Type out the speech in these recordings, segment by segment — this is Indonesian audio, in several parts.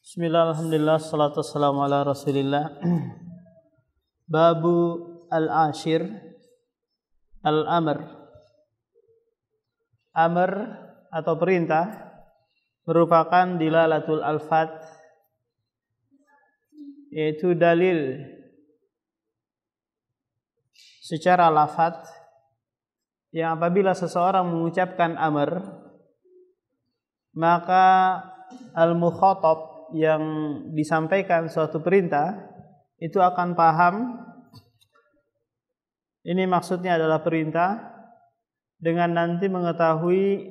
Bismillah, alhamdulillah, salatu wassalamu ala rasulillah. Babu al-ashir, al-amr. Amr atau perintah merupakan dilalatul alfat, yaitu dalil secara lafaz yang apabila seseorang mengucapkan amr, maka al-mukhatab yang disampaikan suatu perintah itu akan paham ini maksudnya adalah perintah, dengan nanti mengetahui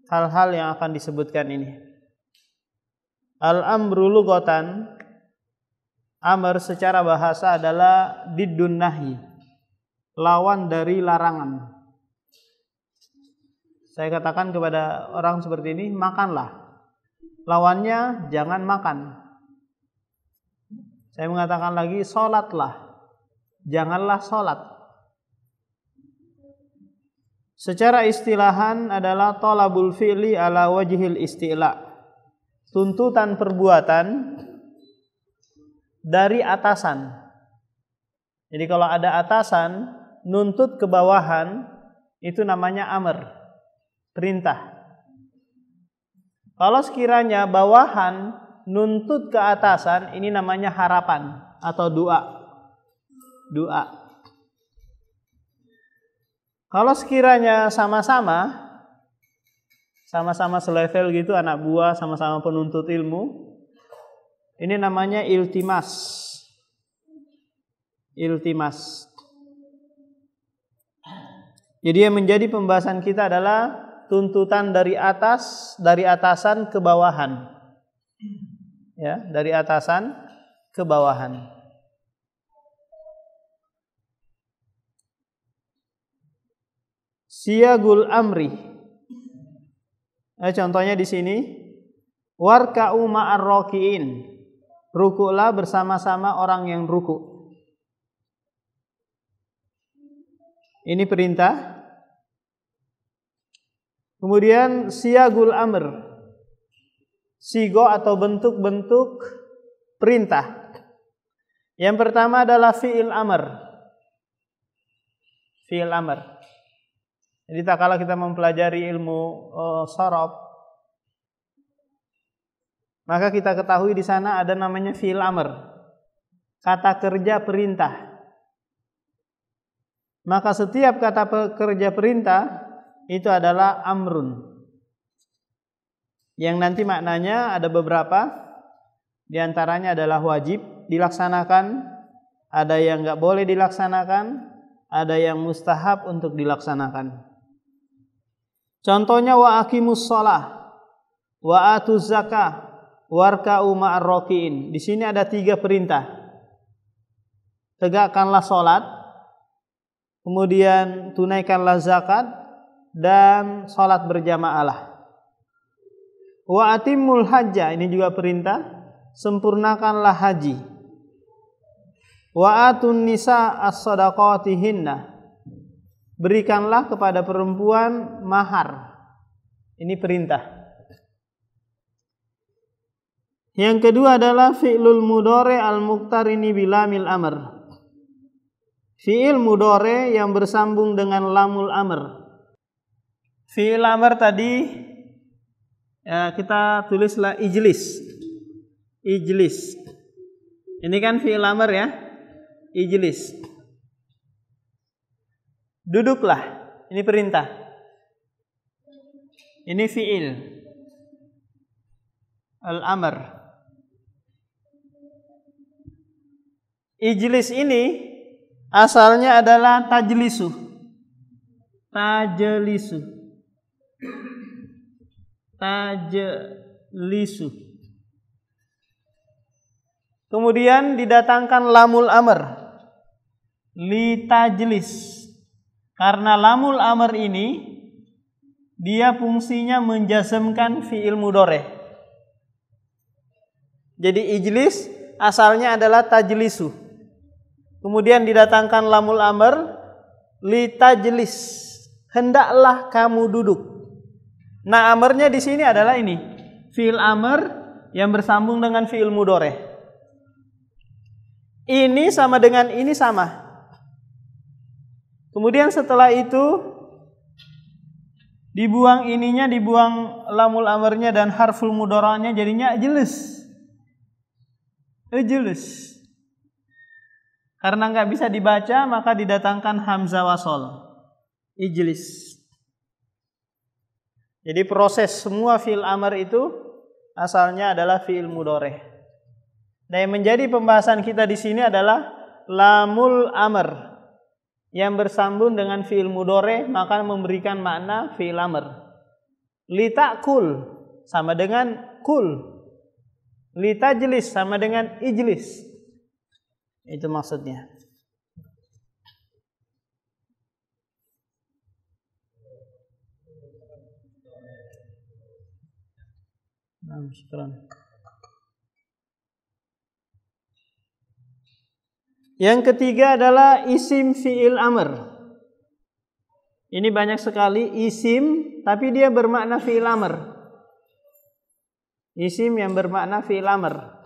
hal-hal yang akan disebutkan ini. Al-amru lughatan, amr secara bahasa adalah diddun nahi, lawan dari larangan. Saya katakan kepada orang seperti ini, makanlah. Lawannya jangan makan. Saya mengatakan lagi, sholatlah, janganlah sholat. Secara istilahan adalah thalabul fi'li ala wajhil istila, tuntutan perbuatan dari atasan. Jadi kalau ada atasan nuntut ke bawahan, itu namanya amr, perintah. Kalau sekiranya bawahan nuntut ke atasan, ini namanya harapan atau doa. Doa. Kalau sekiranya sama-sama selevel gitu, anak buah, sama-sama penuntut ilmu, ini namanya iltimas. Iltimas. Jadi yang menjadi pembahasan kita adalah tuntutan dari atas, dari atasan ke bawahan. Ya, dari atasan ke bawahan. Siyagul amri. Contohnya di sini, warka'u ma'ar raki'in. Rukuklah bersama-sama orang yang ruku'. Ini perintah. Kemudian siyagul amr, sigo atau bentuk-bentuk perintah. Yang pertama adalah fi'il amr. Fi'il amr. Jadi tak kala kita mempelajari ilmu sharaf, maka kita ketahui di sana ada namanya fi'il amr, kata kerja perintah. Maka setiap kata kerja perintah itu adalah amrun, yang nanti maknanya ada beberapa. Di antaranya adalah wajib dilaksanakan, ada yang nggak boleh dilaksanakan, ada yang mustahab untuk dilaksanakan. Contohnya wa aqimus shalah, wa atuz zakah, warka'u ma'ar raki'in. Di sini ada 3 perintah. Tegakkanlah salat, kemudian tunaikanlah zakat, dan salat berjamaahlah. Wa atimul hajja, ini juga perintah, sempurnakanlah haji. Wa atun nisa as-sadaqatihinna, berikanlah kepada perempuan mahar. Ini perintah. Yang kedua adalah fi'lul mudhari al-muqtarini bilamil amr. Fi'il mudhari yang bersambung dengan lamul amr. Fi'il amr tadi ya, kita tulislah ijlis. Ijlis. Ini kan fi'il amr ya. Ijlis. Duduklah. Ini perintah. Ini fi'il al-amr. Ijlis ini asalnya adalah tajlisu. Tajlisu. Tajlisu. Kemudian didatangkan lamul amr, li tajlis. Karena lamul amr ini dia fungsinya menjazmkan fi'il mudhari. Jadi ijlis asalnya adalah tajlisu. Kemudian didatangkan lamul amr, li tajlis. Hendaklah kamu duduk. Nah, amarnya di sini adalah ini. Fi'il amr yang bersambung dengan fi'il mudhari. Ini sama dengan ini sama. Kemudian setelah itu dibuang ininya, dibuang lamul amarnya dan harful mudhari'nya, jadinya ijlis. Ijlis. Karena nggak bisa dibaca, maka didatangkan hamzah wasol. Ijlis. Jadi proses semua fi'il amr itu asalnya adalah fi'il mudhari. Dan yang menjadi pembahasan kita di sini adalah lamul amr yang bersambung dengan fi'il mudhari, maka memberikan makna fi'il amr. Litakul sama dengan kul. Litajlis sama dengan ijlis. Itu maksudnya. Nah, syukran. Yang ketiga adalah isim fi'il amr. Ini banyak sekali isim tapi dia bermakna fi'il amr. Isim yang bermakna fi'il amr.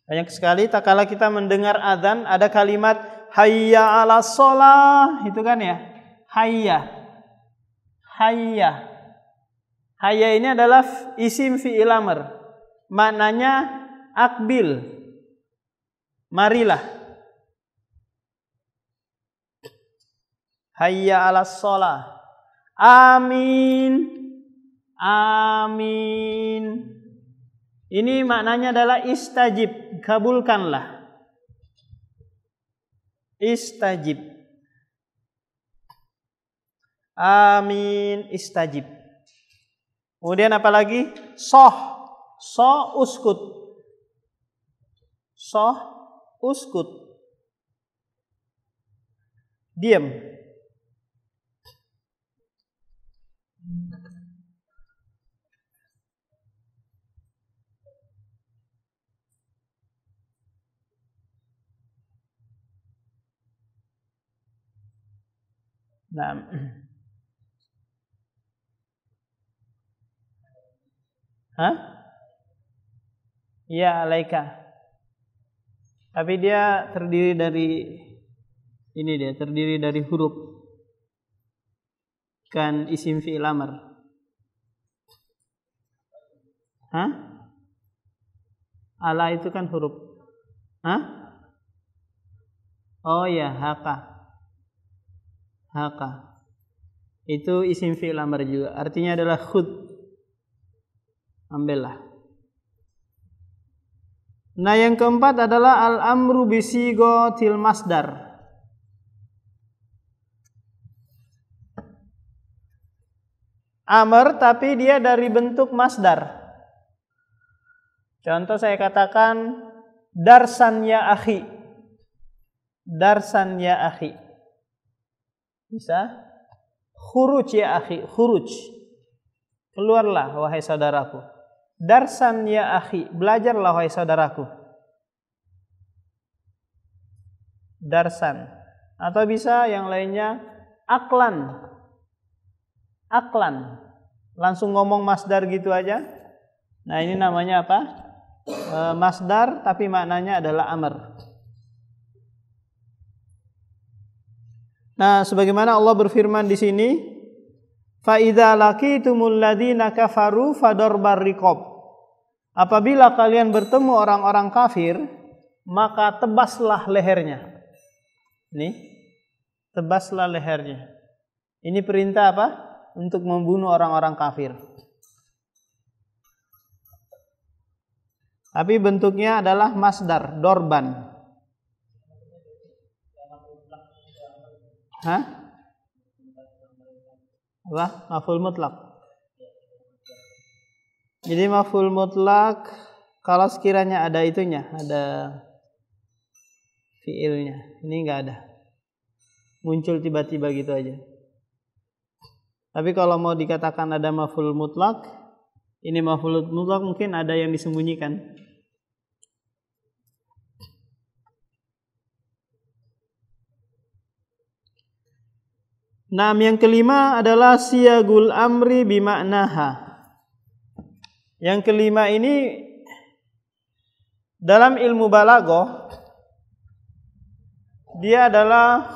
Banyak sekali tak kala kita mendengar azan ada kalimat hayya 'alas shalah, itu kan ya? Hayya. Hayya. Hayya ini adalah isim fi'il amr. Maknanya akbil. Marilah. Hayya 'alas shalah. Amin. Amin. Ini maknanya adalah istajib, kabulkanlah. Istajib. Amin, istajib. Kemudian apa lagi? Soh. Soh uskut. Soh uskut. Diam. Nah. Hah? Iya, alaika. Tapi dia terdiri dari ini, dia terdiri dari huruf. Kan isim fi'il amr. Hah? Ala itu kan huruf. Hah? Oh ya, haka. Haka. Itu isim fi'il amr juga. Artinya adalah khud. Ambillah. Nah, yang keempat adalah al-amru bisigotil masdar. Amr tapi dia dari bentuk masdar. Contoh saya katakan darsan ya akhi. Darsan ya akhi. Bisa? Khuruj ya akhi, khuruj. Keluarlah wahai saudaraku. Darsan ya akhi, belajarlah wahai saudaraku. Darsan. Atau bisa yang lainnya aklan. Aklan. Langsung ngomong masdar gitu aja. Nah, ini namanya apa? Masdar tapi maknanya adalah amr. Nah, sebagaimana Allah berfirman di sini, fa idza laqitumul ladzina kafaru fadorbar riqab. Apabila kalian bertemu orang-orang kafir, maka tebaslah lehernya. Nih, tebaslah lehernya. Ini perintah apa? Untuk membunuh orang-orang kafir. Tapi bentuknya adalah masdar, dorban. Hah? Apa? Maf'ul mutlak. Jadi maf'ul mutlak kalau sekiranya ada itunya, ada fiilnya. Ini enggak ada. Muncul tiba-tiba gitu aja. Tapi kalau mau dikatakan ada maf'ul mutlak, ini maf'ul mutlak mungkin ada yang disembunyikan. Nah, yang kelima adalah siyagul amri bimaknaha. Yang kelima ini dalam ilmu balaghah dia adalah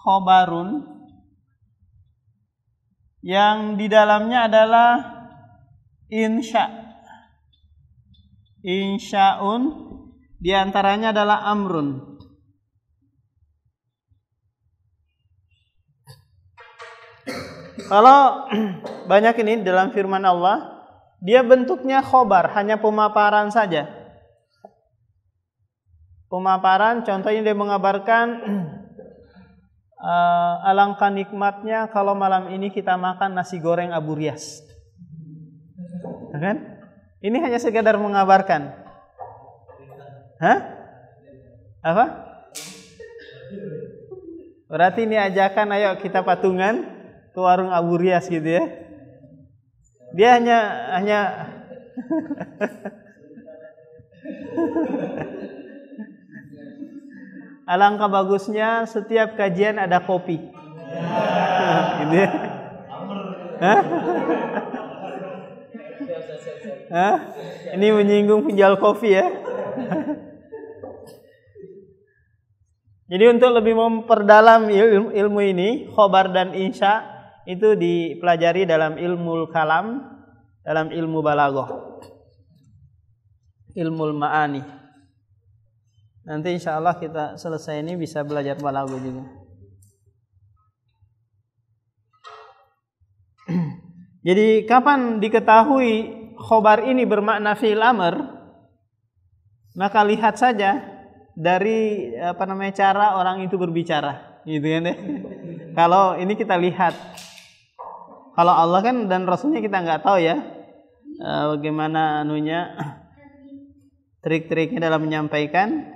khobarun yang di dalamnya adalah insya'un, di antaranya adalah amrun. Kalau banyak ini dalam firman Allah, dia bentuknya khobar, hanya pemaparan saja. Pemaparan, contohnya dia mengabarkan alangkah nikmatnya kalau malam ini kita makan nasi goreng Abu Riyas. Kan? Ini hanya sekedar mengabarkan. Hah? Apa? Berarti ini ajakan, ayo kita patungan ke warung Abu Riyas gitu ya. Dia hanya alangkah bagusnya setiap kajian ada kopi. Gitu ya. Hah? Hah? Ini menyinggung penjual kopi ya. Jadi untuk lebih memperdalam ilmu ini, khobar dan insya itu dipelajari dalam ilmu kalam, dalam ilmu balaghah, ilmu ma'ani. Nanti insya Allah kita selesai ini bisa belajar balaghah juga. Jadi kapan diketahui khobar ini bermakna fi'il amr? Maka lihat saja dari cara orang itu berbicara, gitu kan ya. Kalau ini kita lihat, kalau Allah kan dan Rasulnya kita nggak tahu ya, bagaimana trik-triknya dalam menyampaikan.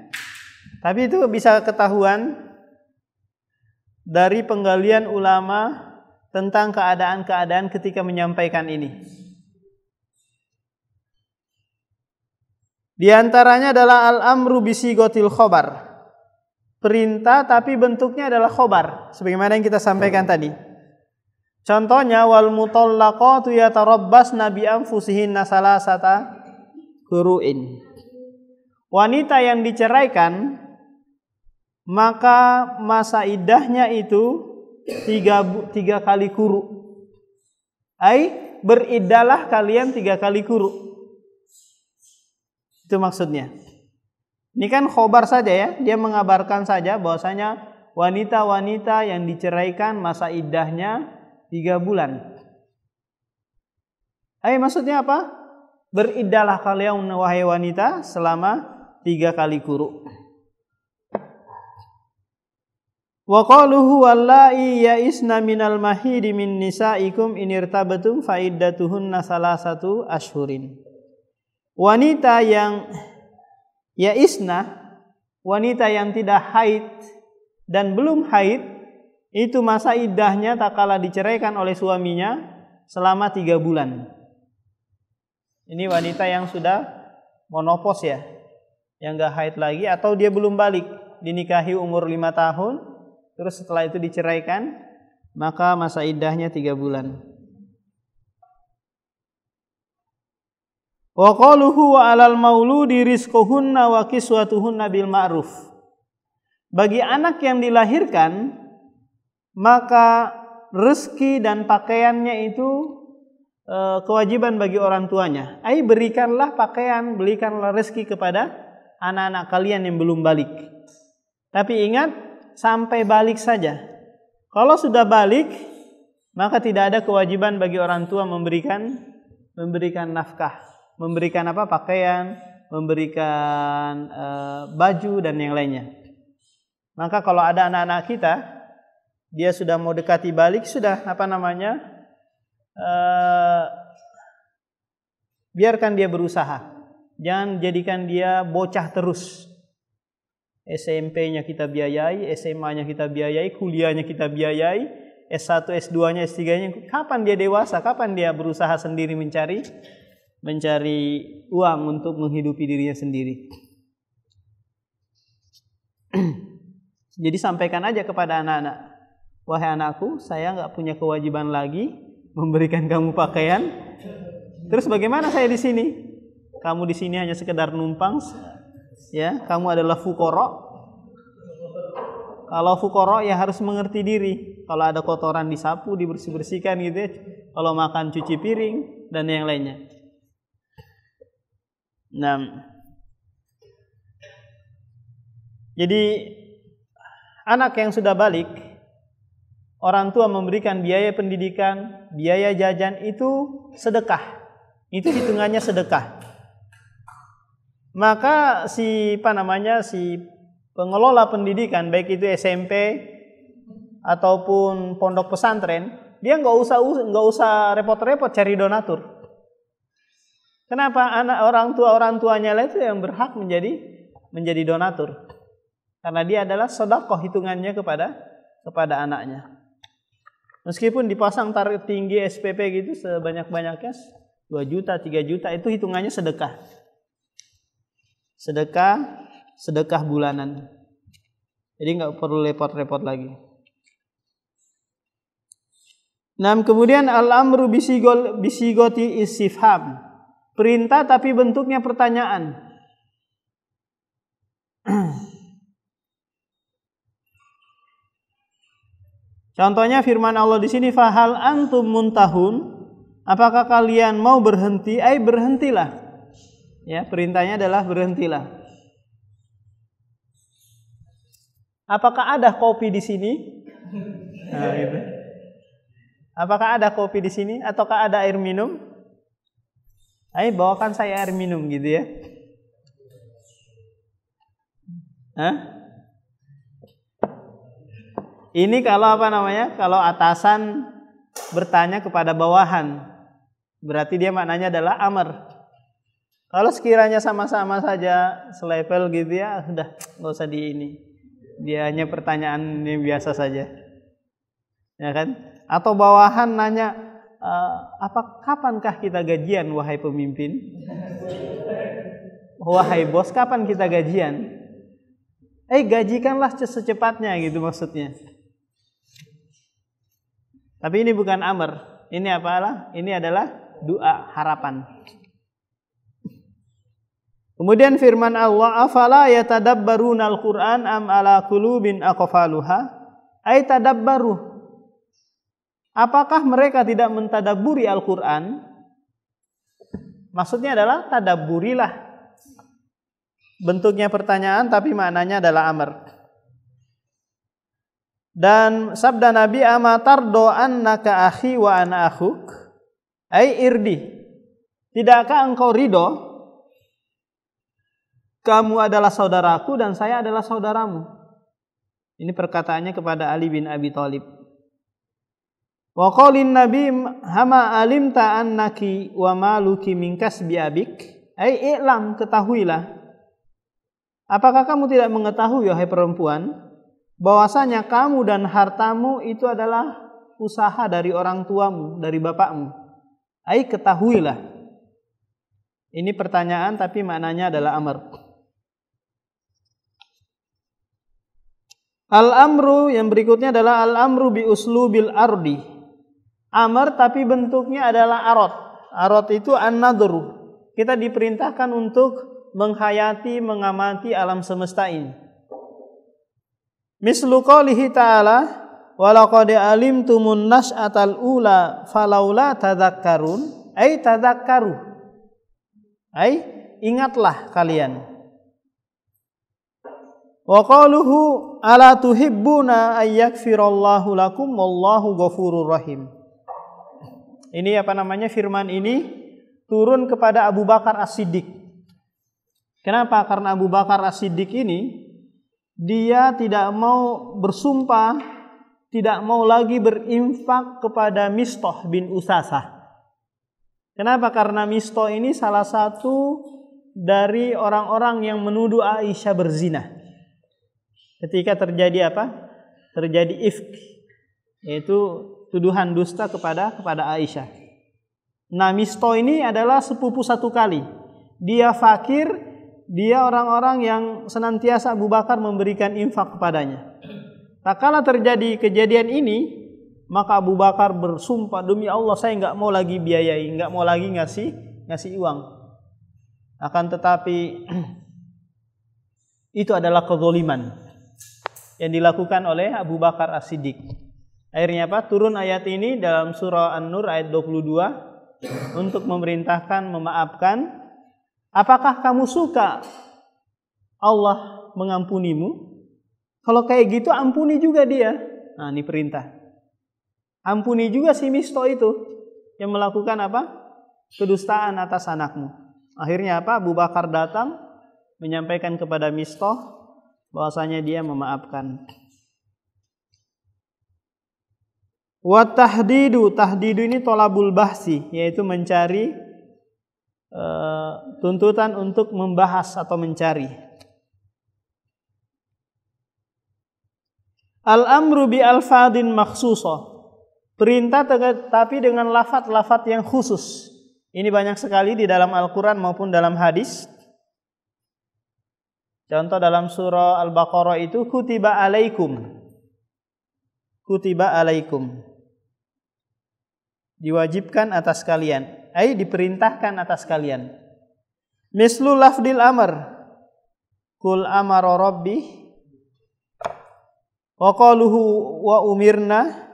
Tapi itu bisa ketahuan dari penggalian ulama tentang keadaan-keadaan ketika menyampaikan ini. Di antaranya adalah al-amru bisigotil khobar. Perintah tapi bentuknya adalah khobar, sebagaimana yang kita sampaikan tadi. Contohnya wal mutallaqatu yatarabbasna bi anfusihinna salasata quru'in. Wanita yang diceraikan maka masa iddahnya itu tiga kali kuru. Beriddalah kalian 3 kali kuru. Itu maksudnya. Ini kan khobar saja ya, dia mengabarkan saja bahwasanya wanita-wanita yang diceraikan masa iddahnya 3 bulan. Maksudnya apa? Beriddalah kalian wahai wanita selama 3 kali kuru. Wa qaluhu wallahi ya'isna minal mahidi min nisaikum in irtabtum fa iddatuhunna salasatu ashhurin. Wanita yang ya'isna, wanita yang tidak haid dan belum haid, itu masa iddahnya tak kala diceraikan oleh suaminya selama 3 bulan. Ini wanita yang sudah monopos ya, yang gak haid lagi atau dia belum balik, dinikahi umur 5 tahun, terus setelah itu diceraikan, maka masa iddahnya 3 bulan. Wa qaluhu wa 'alal mauludi rizquhunna wa kiswatuhunna bil ma'ruf. Bagi anak yang dilahirkan, maka rezeki dan pakaiannya itu kewajiban bagi orang tuanya. Berikanlah pakaian, berikanlah rezeki kepada anak-anak kalian yang belum balik. Tapi ingat, sampai balik saja. Kalau sudah balik, maka tidak ada kewajiban bagi orang tua memberikan nafkah, memberikan pakaian, memberikan baju dan yang lainnya. Maka kalau ada anak-anak kita, dia sudah mau dekati balik, sudah biarkan dia berusaha. Jangan jadikan dia bocah terus. SMP-nya kita biayai, SMA-nya kita biayai, kuliahnya kita biayai, S1, S2-nya, S3-nya, kapan dia dewasa? Kapan dia berusaha sendiri mencari uang untuk menghidupi dirinya sendiri? Jadi sampaikan aja kepada anak-anak, wahai anakku, saya nggak punya kewajiban lagi memberikan kamu pakaian. Terus bagaimana saya di sini? Kamu di sini hanya sekedar numpang, ya. Kamu adalah fuqara. Kalau fuqara ya harus mengerti diri. Kalau ada kotoran disapu, dibersih-bersihkan gitu ya. Kalau makan cuci piring dan yang lainnya. Nah, jadi anak yang sudah balik, orang tua memberikan biaya pendidikan, biaya jajan itu sedekah. Itu hitungannya sedekah. Maka si pengelola pendidikan, baik itu SMP ataupun pondok pesantren, dia nggak usah repot-repot cari donatur. Kenapa? Orang tuanya itu yang berhak menjadi donatur, karena dia adalah sedekah hitungannya kepada anaknya. Meskipun dipasang tarif tinggi SPP gitu sebanyak-banyaknya 2 juta, 3 juta, itu hitungannya sedekah. Sedekah bulanan. Jadi nggak perlu repot-repot lagi. Nah, kemudian al-amru bisigoti istifham. Perintah tapi bentuknya pertanyaan. Contohnya firman Allah di sini, fahal antum muntahun, apakah kalian mau berhenti? Berhentilah. Ya, perintahnya adalah berhentilah. Apakah ada kopi di sini? Nah, gitu. Apakah ada kopi di sini ataukah ada air minum? Bawakan saya air minum gitu ya. Ini kalau kalau atasan bertanya kepada bawahan, berarti dia maknanya adalah amar. Kalau sekiranya sama-sama saja selevel gitu ya, sudah nggak usah dia hanya pertanyaan yang biasa saja, ya kan? Atau bawahan nanya, kapankah kita gajian, wahai pemimpin? Wahai bos, kapan kita gajian? Gajikanlah secepatnya gitu maksudnya. Tapi ini bukan amr. Ini apalah? Ini adalah doa harapan. Kemudian firman Allah, afala yatadabbaruna al-Qur'an am ala qulubin aqfaluha? Tadabbaru. Apakah mereka tidak mentadabburi Al-Qur'an? Maksudnya adalah tadabburilah. Bentuknya pertanyaan tapi maknanya adalah amr. Dan sabda Nabi, amatardo annaka akhi wa ana akhuk? Irdi. Tidakkah engkau ridho kamu adalah saudaraku dan saya adalah saudaramu? Ini perkataannya kepada Ali bin Abi Thalib. Wa qaulin Nabi hama alimta annaki wa maluki min kasbi abik? I'lam, ketahuilah. Apakah kamu tidak mengetahui, wahai perempuan, bahwasanya kamu dan hartamu itu adalah usaha dari orang tuamu, dari bapakmu? Ketahuilah. Ini pertanyaan tapi maknanya adalah amar. Al-amru yang berikutnya adalah al-amru bi uslubil ardi. Amar tapi bentuknya adalah arad. Arad itu an-nadru. Kita diperintahkan untuk menghayati, mengamati alam semesta ini. Mislu qoulihi ta'ala, walaqad alimtumun nas'atal ula falaula tadhakkarun. Tadhakkaru. Ingatlah kalian. Wa qaluhu ala tuhibbuna ayyakfirallahu lakum wallahu ghafurur rahim. Ini firman ini turun kepada Abu Bakar As-Siddiq. Kenapa? Karena Abu Bakar As-Siddiq ini dia tidak mau bersumpah, tidak mau lagi berinfak kepada Mistah bin Usasah. Kenapa? Karena Mistah ini salah satu dari orang-orang yang menuduh Aisyah berzina. Ketika terjadi Terjadi ifk. yaitu tuduhan dusta kepada Aisyah. Nah, Misto ini adalah sepupu satu kali. Dia fakir, dia orang-orang yang senantiasa Abu Bakar memberikan infak kepadanya. Tak kala terjadi kejadian ini, maka Abu Bakar bersumpah, demi Allah saya nggak mau lagi biayai, nggak mau lagi ngasih uang. Akan tetapi itu adalah kezaliman yang dilakukan oleh Abu Bakar As-Siddiq. Akhirnya apa? Turun ayat ini dalam surah An-Nur ayat 22 untuk memerintahkan memaafkan. Apakah kamu suka Allah mengampunimu? Kalau kayak gitu ampuni juga dia. Nah, ini perintah. Ampuni juga si Misto itu yang melakukan apa? Kedustaan atas anakmu. Akhirnya apa? Abu Bakar datang menyampaikan kepada Misto bahwasanya dia memaafkan. Wa tahdidu ini tolabul bahsi, yaitu mencari tuntutan untuk membahas atau mencari. Al-amru bi alfadin makhsusah, perintah tapi dengan lafaz-lafaz yang khusus. Ini banyak sekali di dalam Al-Quran maupun dalam hadis. Contoh dalam surah Al-Baqarah itu kutiba alaikum, diwajibkan atas kalian, diperintahkan atas kalian. Mislu lafdil amr, kul amara rabbi, wa qaluhu wa umirna,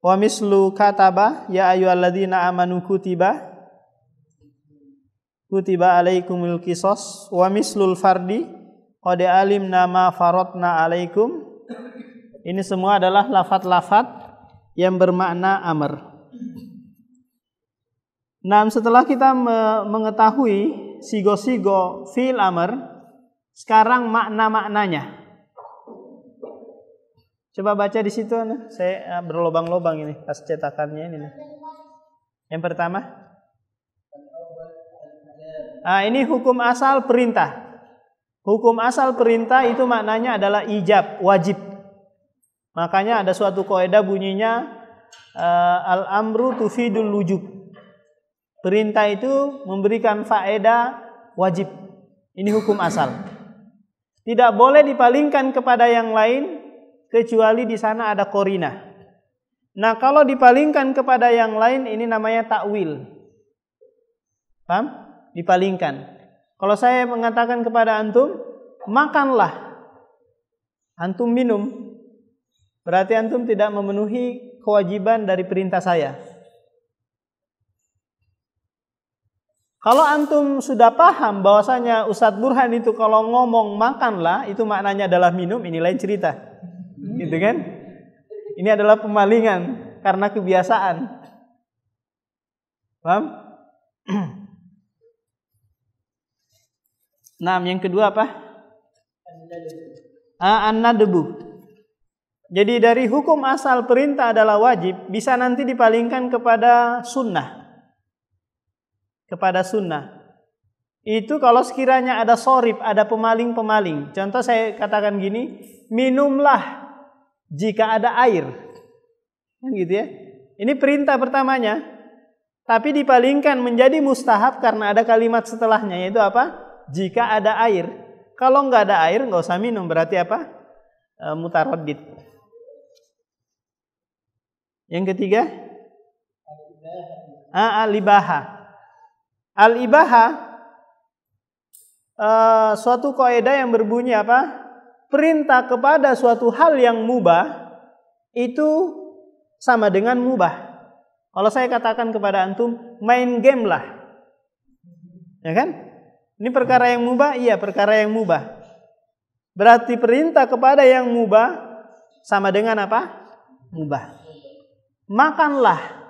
wa mislu kataba ya ayyuhalladzina amanu kutiba alaikumul qisas, wa mislul fardi qad alimna ma faradna alaikum. Ini semua adalah lafaz-lafaz yang bermakna amr. Nah, setelah kita mengetahui sigo-sigo fi'il amr, sekarang makna-maknanya. Coba baca di situ, saya berlobang-lobang ini pas cetakannya ini. Yang pertama, ini hukum asal perintah. Hukum asal perintah itu maknanya adalah ijab, wajib. Makanya ada suatu kaidah bunyinya al-amru tufidul wujub. Perintah itu memberikan faedah wajib. Ini hukum asal. Tidak boleh dipalingkan kepada yang lain kecuali di sana ada qorina. Nah, kalau dipalingkan kepada yang lain ini namanya takwil. Paham? Dipalingkan. Kalau saya mengatakan kepada antum, makanlah. Antum minum. Berarti antum tidak memenuhi kewajiban dari perintah saya. Kalau antum sudah paham bahwasanya Ustadz Burhan itu kalau ngomong makanlah, itu maknanya adalah minum, ini lain cerita. Gitu kan? Ini adalah pemalingan karena kebiasaan. Paham? Nah, yang kedua apa? An-nadbu. Jadi dari hukum asal perintah adalah wajib, bisa nanti dipalingkan kepada sunnah. Kepada sunnah. Itu kalau sekiranya ada sorib, ada pemaling-pemaling. Contoh saya katakan gini, minumlah jika ada air. Gitu ya. Ini perintah pertamanya. Tapi dipalingkan menjadi mustahab karena ada kalimat setelahnya, yaitu apa? Jika ada air. Kalau nggak ada air, nggak usah minum. Berarti apa? Mutaraddid. Yang ketiga, al-ibaha. Al-ibaha suatu kaidah yang berbunyi apa? Perintah kepada suatu hal yang mubah itu sama dengan mubah. Kalau saya katakan kepada antum, main game lah. Ya kan? Ini perkara yang mubah? Iya, perkara yang mubah. Berarti perintah kepada yang mubah sama dengan apa? Mubah. Makanlah.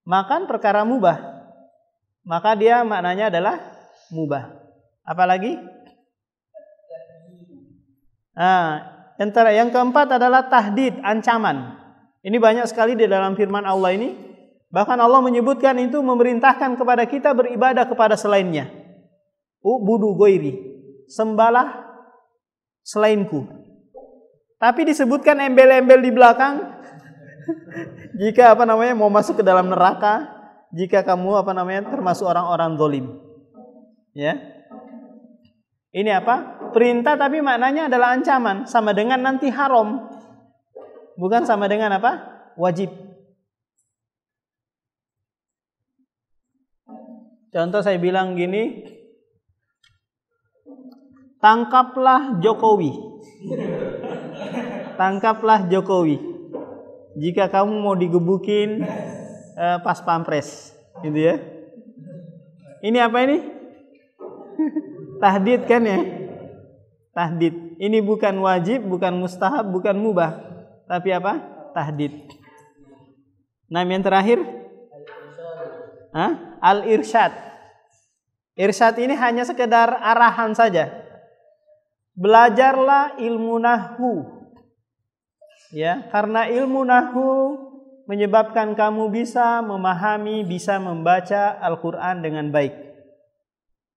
Makan perkara mubah. Maka dia maknanya adalah mubah. Apalagi? Yang keempat adalah tahdid, ancaman. Ini banyak sekali di dalam firman Allah ini. Bahkan Allah menyebutkan itu memerintahkan kepada kita beribadah kepada selainnya. Ubudu goiri, sembahlah selainku. Tapi disebutkan embel-embel di belakang jika mau masuk ke dalam neraka, jika kamu termasuk orang-orang zalim. Ya. Ini perintah tapi maknanya adalah ancaman, sama dengan nanti haram. Bukan sama dengan wajib. Contoh saya bilang gini, tangkaplah Jokowi. Tangkaplah Jokowi. Jika kamu mau digebukin pas pampres, gitu ya. Ini apa ini? Tahdid kan ya? Tahdid. Ini bukan wajib, bukan mustahab, bukan mubah, tapi tahdid. Nah, yang terakhir, al-irsyad. Irsyad ini hanya sekedar arahan saja. Belajarlah ilmu nahwu. Ya, karena ilmu nahwu menyebabkan kamu bisa memahami, bisa membaca Al-Qur'an dengan baik.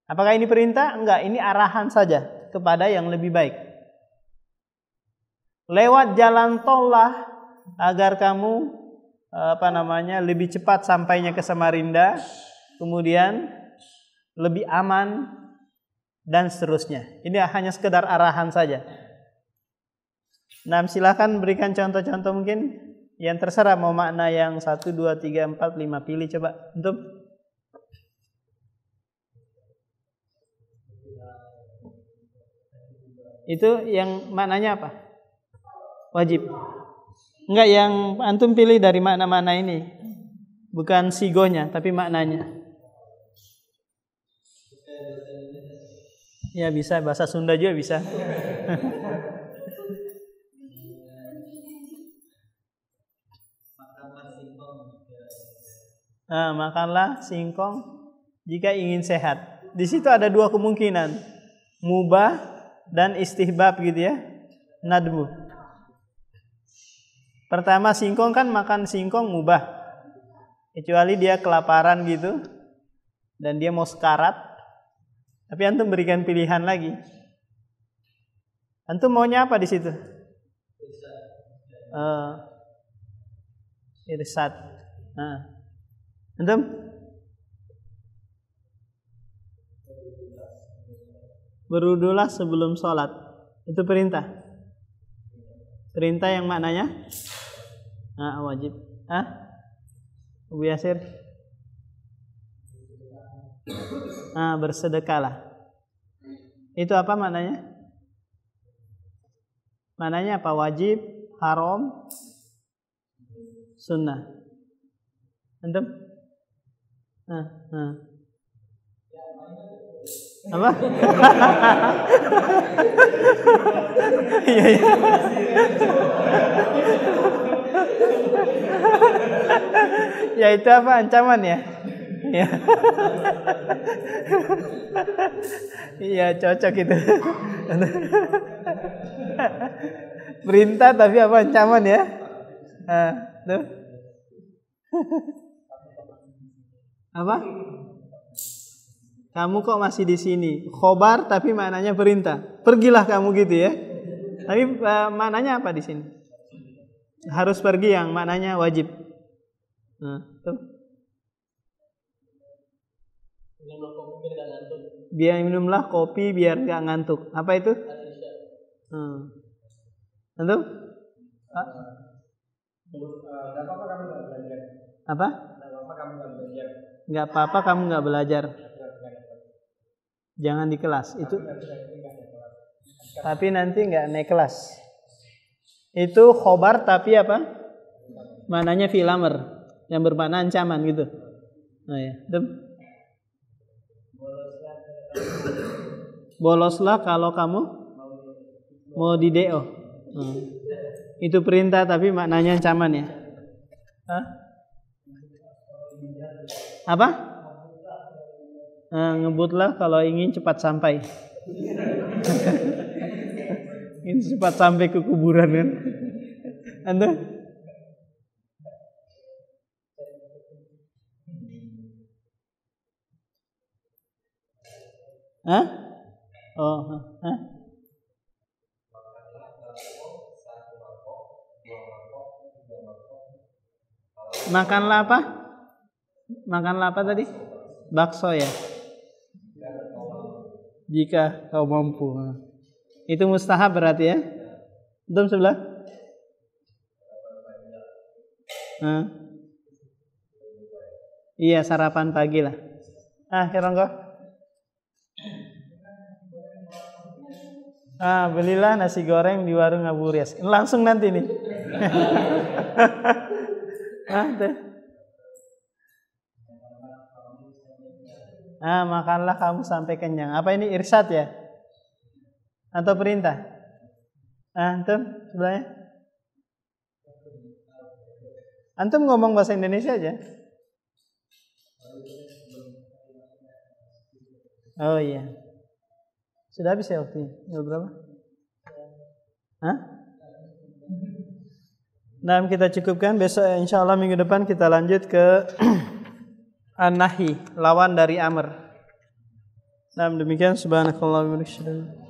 Apakah ini perintah? Enggak, ini arahan saja kepada yang lebih baik. Lewat jalan tol lah agar kamu lebih cepat sampainya ke Samarinda, kemudian lebih aman dan seterusnya. Ini hanya sekedar arahan saja. Nah, silakan berikan contoh-contoh mungkin yang terserah, mau makna yang 1, 2, 3, 4, 5, pilih coba. Untuk itu yang maknanya apa? Wajib. Enggak, yang antum pilih dari makna-makna ini. Bukan sigonya, tapi maknanya. Ya bisa, bahasa Sunda juga bisa. Nah, makanlah singkong jika ingin sehat. Di situ ada dua kemungkinan, mubah dan istihbab gitu ya, nadbu. Pertama, singkong kan makan singkong mubah, kecuali dia kelaparan gitu dan dia mau sekarat. Tapi antum berikan pilihan lagi. Antum maunya apa di situ? Irsad. Nah. Antum? Berwudulah sebelum sholat. Itu perintah. Perintah yang maknanya wajib. Abu Yasir? Bersedekahlah. Itu apa maknanya? Maknanya apa? Wajib, haram, sunnah. Antum? Apa? Iya. Ya itu apa, ancaman ya? Iya. Iya, cocok itu. Perintah tapi apa, ancaman ya? Tuh. Apa? Kamu kok masih di sini? Khobar tapi maknanya perintah. Pergilah kamu gitu ya. Tapi maknanya apa di sini? Harus pergi yang maknanya wajib. Tuh. Biar minumlah kopi biar gak ngantuk. Apa itu? Antum? Apa? Gak apa-apa kamu gak belajar. Jangan di kelas itu. Tapi nanti gak naik kelas. Itu khobar tapi apa? Mananya fi'il amr yang bermakna ancaman gitu. Ya. Boloslah kalau kamu mau di DO. Itu perintah tapi maknanya ancaman ya. Apa? Ngebutlah kalau ingin cepat sampai. Ingin cepat sampai ke kuburan kan. Anda? Makanlah apa? Makanlah apa tadi? Bakso ya. Jika kau mampu. Itu mustahab berarti ya. Antum sebelah? Iya, sarapan pagi lah. Kironggo. Belilah nasi goreng di warung Abu Rias. Langsung nanti nih. Tuh. Makanlah kamu sampai kenyang. Apa ini irsyad ya? Atau perintah? Antum sebelahnya? Antum ngomong bahasa Indonesia aja. Oh iya. Sudah habis ya waktunya? Tinggal berapa? Nah, kita cukupkan. Besok insya Allah minggu depan kita lanjut ke An-Nahi, lawan dari Amr. Nah, demikian subhanakallahumma wa bihamdika.